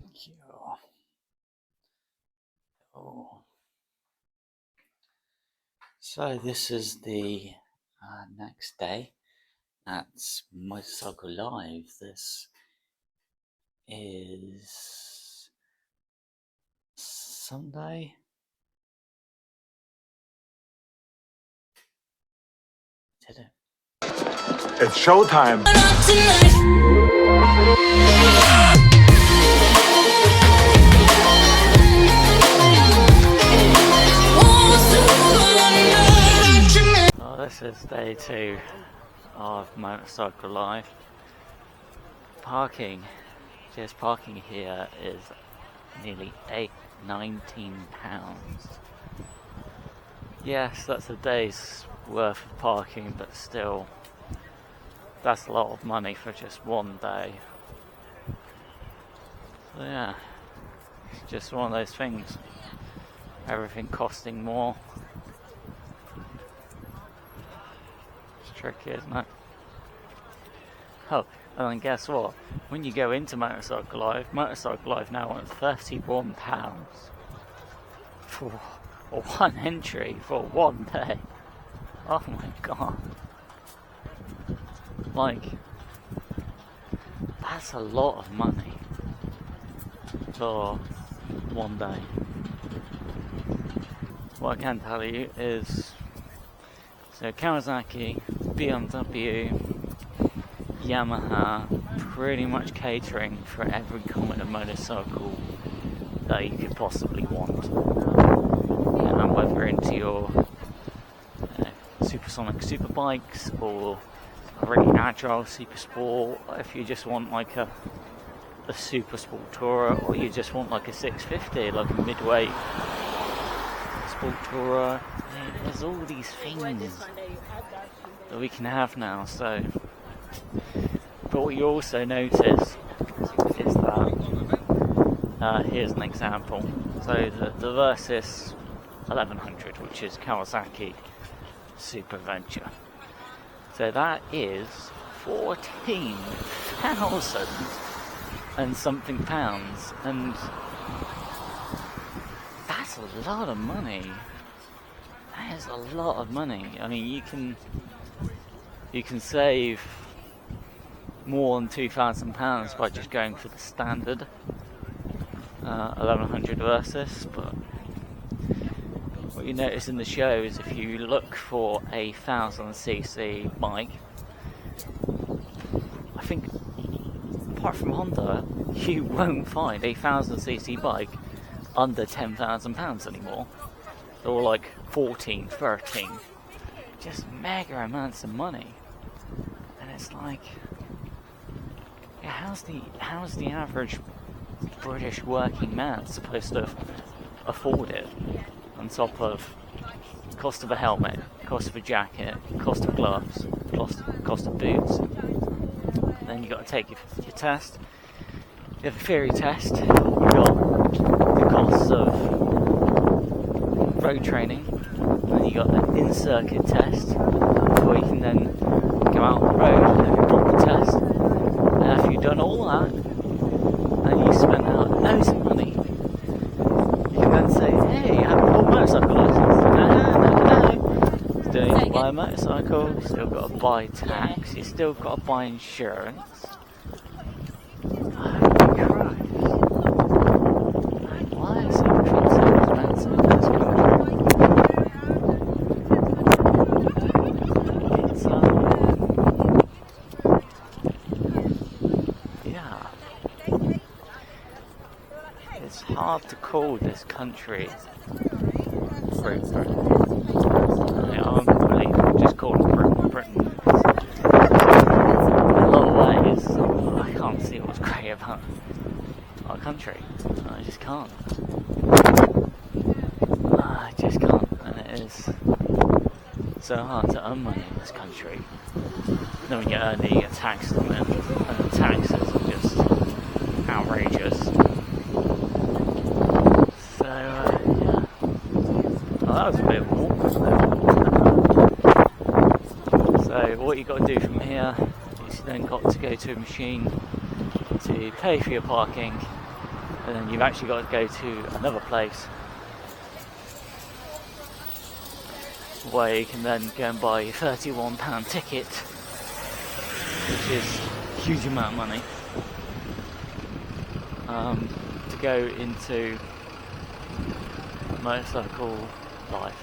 Thank you. Oh. So this is the next day at Motorcycle Live. This is Sunday. Did it? It's showtime. Well, this is day 2 of Motorcycle Live. Just parking here is nearly £19. Yes, that's a day's worth of parking, but still, that's a lot of money for just one day. So yeah, it's just one of those things. Everything costing more. It's tricky, isn't it? Oh, and then guess what? When you go into Motorcycle Live now wants £31 for one entry for one day. Oh my god. Like, that's a lot of money for one day. What I can tell you is, so Kawasaki, BMW, Yamaha, pretty much catering for every kind of motorcycle that you could possibly want. And whether into your supersonic superbikes or a really agile super sport, if you just want like a super sport tourer, or you just want like a 650, like a midweight sport tourer, there's all these things that we can have now. So, but what you also notice is that here's an example. So the Versys 1100, which is Kawasaki Super Venture, so that is 14,000 and something pounds, and that's a lot of money. That is a lot of money. I mean, you can save more than £2,000 by just going for the standard 1100 Versys. But what you notice in the show is if you look for a 1000cc bike, I think apart from Honda, you won't find a 1000cc bike under £10,000 anymore. They're all like 14, 13, just mega amounts of money. And it's like, yeah, how's the average British working man supposed to afford it? On top of cost of a helmet, cost of a jacket, cost of gloves, cost of boots. Then you got to take your test. You have a theory test. You got the costs of road training. Then you got an in-circuit test, where you can then go out on the road and have your proper test. And after you've done all that, and you spend out loads of money, you can then say, hey, I haven't got a motorcycle license. No. Still need to buy a motorcycle, you still got to buy tax, you still got to buy insurance. Why is everything so expensive in this country? It's yeah. It's hard to call this country Great Britain. I'm really just call it Britain. In a lot of ways, I can't see what's great about our country. I just can't. And it is so hard to earn money in this country. Then when you earn it, you get taxed on it, and the taxes are just outrageous. So, yeah. Well, that was a bit of a walk, wasn't it? So, what you got to do from here is you then got to go to a machine to pay for your parking, and then you've actually got to go to another place where you can then go and buy a £31 ticket, which is a huge amount of money, to go into Motorcycle Live.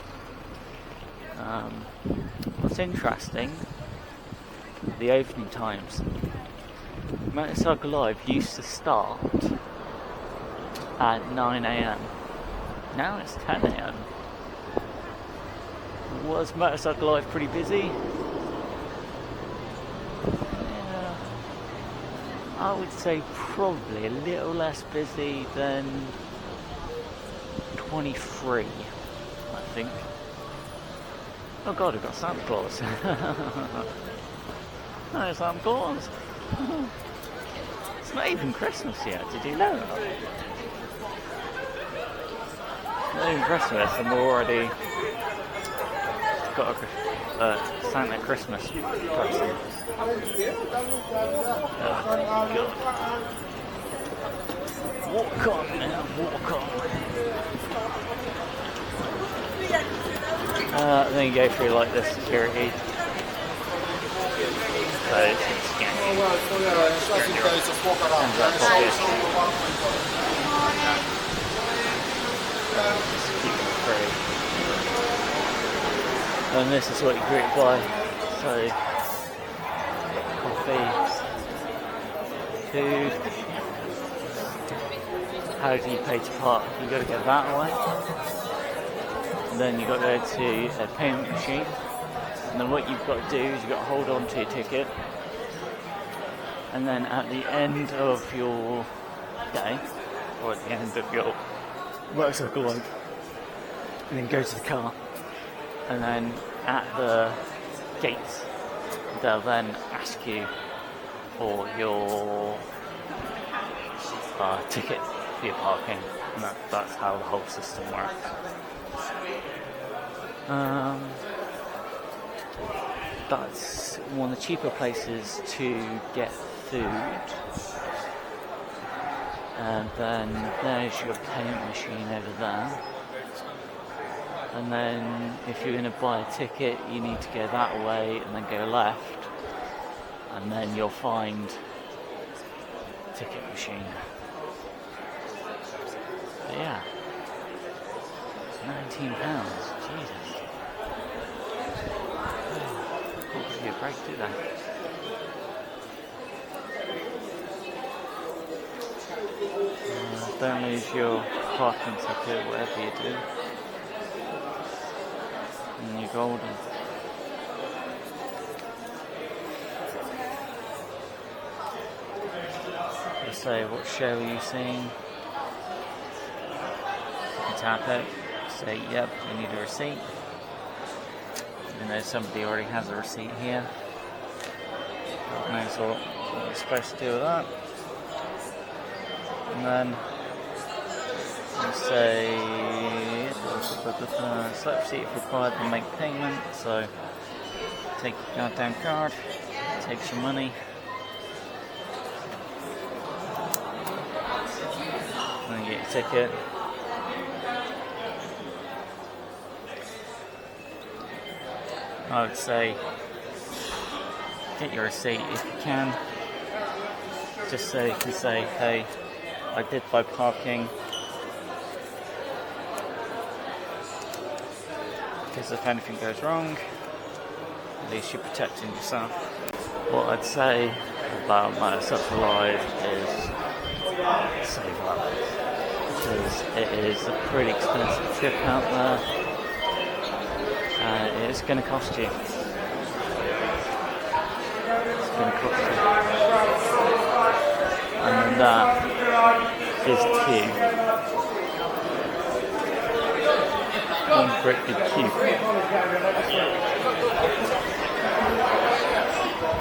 What's interesting, the opening times. Motorcycle Live used to start at 9 AM. Now it's 10 AM. Was Motorcycle Live pretty busy? Yeah, I would say probably a little less busy than 23, I think. Oh god, we've got Santa Claus. No Santa Claus. It's not even Christmas yet, did you know that? It's not even Christmas and we're already got a Santa Christmas present. Oh god. Walk on now, walk on. Then you go through like the security. So it's scanning. And this is what you greet by. So coffee, food. How do you pay to park? You got to go that way. Then you've got to go to a payment machine, and then what you've got to do is you've got to hold on to your ticket, and then at the end of your day, or at the end of your motorcycle life, and then go to the car, and then at the gates they'll then ask you for your ticket for your parking, and that's how the whole system works. That's one of the cheaper places to get food. And then there's your payment machine over there. And then if you're going to buy a ticket, you need to go that way and then go left. And then you'll find a ticket machine. But yeah. £19, Jesus. Can't give you a break, do they? Don't lose your parking ticket, whatever you do. And you're golden. You say, what show are you seeing? You can tap it. Say, yep, we need a receipt. Even though somebody already has a receipt here. God knows what you're supposed to do with that. And then you say, select receipt if required and make payment. So take your goddamn card, take some money. And then get your ticket. I would say get your receipt if you can, just so you can say, hey, I did buy parking, because if anything goes wrong, at least you're protecting yourself. What I'd say about Motorcycle Live is save up, because it is a pretty expensive trip out there. It's going to cost you. It's going to cost you. And then that is queue. One brick of queue.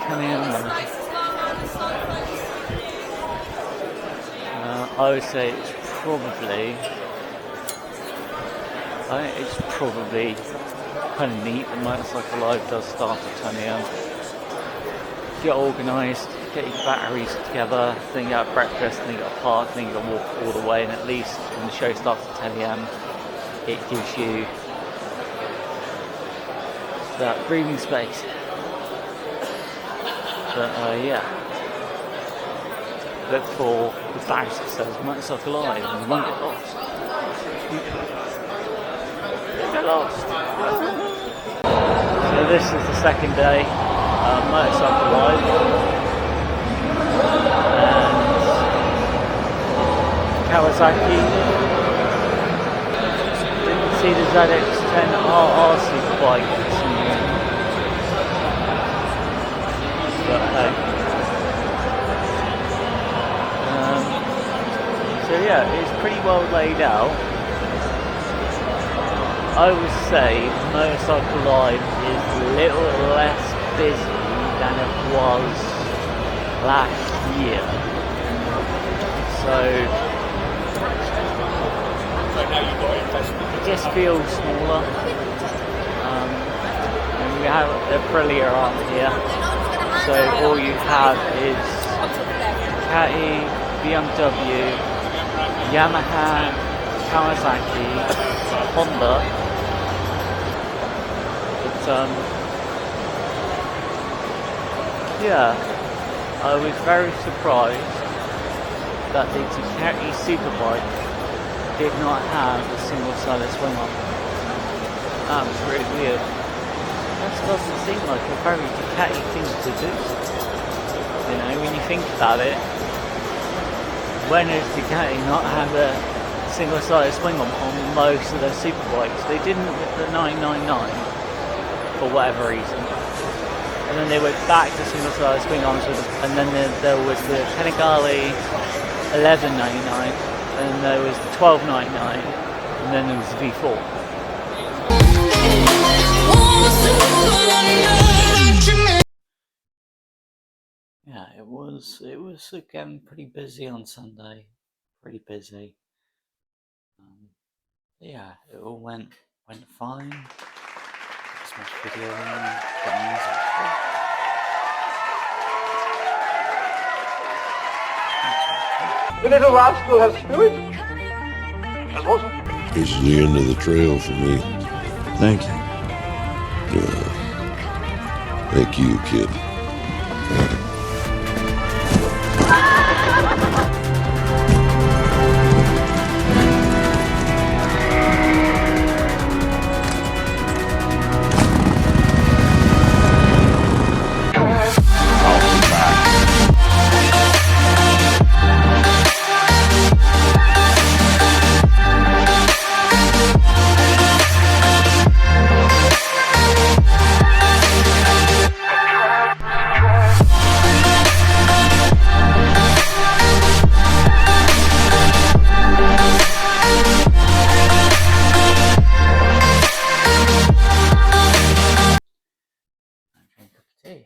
Come in. I would say it's probably kind of neat. The Motorcycle Live does start at 10 AM. Get organised, get your batteries together, then you have breakfast, then you got to park, then you got to walk all the way, and at least when the show starts at 10 AM, it gives you that breathing space. But yeah, look for the badge that says Motorcycle Live and you won't get lost. Don't get lost. So this is the second day, Motorcycle Live, and Kawasaki. Didn't see the ZX-10RR Superbike this morning, but hey. So yeah, it's pretty well laid out. I would say Motorcycle Live is a little less busy than it was last year. So it just feels smaller. And we have the Aprilia on here. So all you have is Ducati, BMW, Yamaha, Kawasaki, Honda. But yeah, I was very surprised that the Ducati Superbike did not have a single-sided swing arm. That was really weird. That doesn't seem like a very Ducati thing to do. You know, when you think about it, when has Ducati not had a single-sided swing arm on most of their superbikes? They didn't with the 999 for whatever reason. And then they went back to single-sided swing arms with them. And then there was the Panigale 1199, and there was the 1299, and then there was the V4. Yeah, it was again pretty busy on Sunday, pretty busy. Yeah, it all went fine. Smash video in, got music. The little rascal has spirit. As what? This is the end of the trail for me. Thank you. Thank you, kid. Tea.